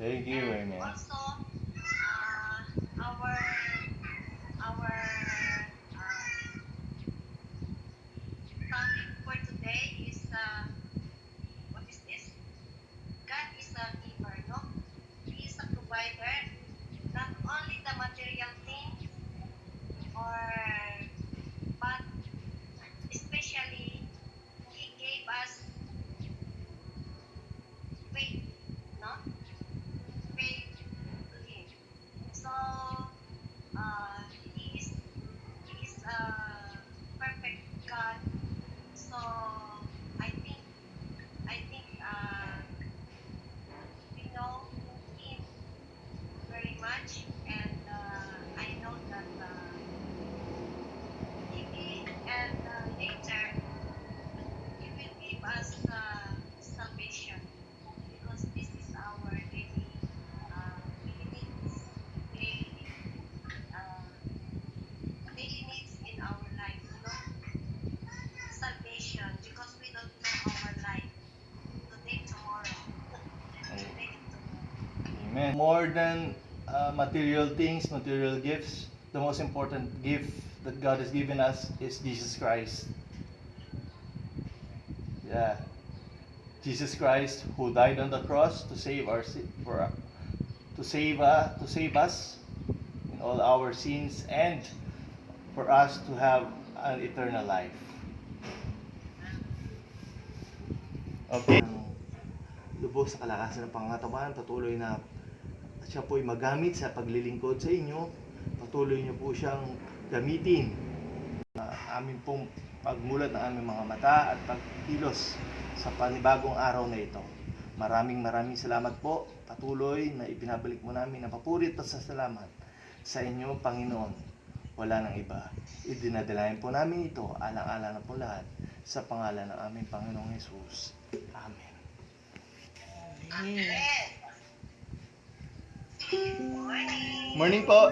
Thank you, amen. Also, our topic for today is what is this? God is a giver, no? He is a provider, not only the material things, or but especially He gave us faith, no? Faith to Him. So He is a perfect God. So I think we know Him very much, and I know that later He will give us salvation, because this is our daily needs, daily, uh, daily needs in our life, you know, salvation, because we don't know our life today, tomorrow, today and tomorrow. Amen. More than material things, material gifts, the most important gift that God has given us is Jesus Christ. Yeah. Jesus Christ, who died on the cross to save our to save us in all our sins, and for us to have an eternal life. Okay. Lubos sa kalakasan ng pangatawan, patuloy na siya po'y magamit sa paglilingkod sa inyo. Patuloy niyo po siyang gamitin na amin pong pagmulat ng aming mga mata at pagkilos sa panibagong araw na ito. Maraming salamat po. Patuloy na ipinabalik mo namin ang papuri at pasasalamat sa inyo, Panginoon. Wala nang iba. Idinadalayan po namin ito, alang-alang na po lahat, sa pangalan ng aming Panginoong Jesus. Amen. Amen. Morning. Morning po.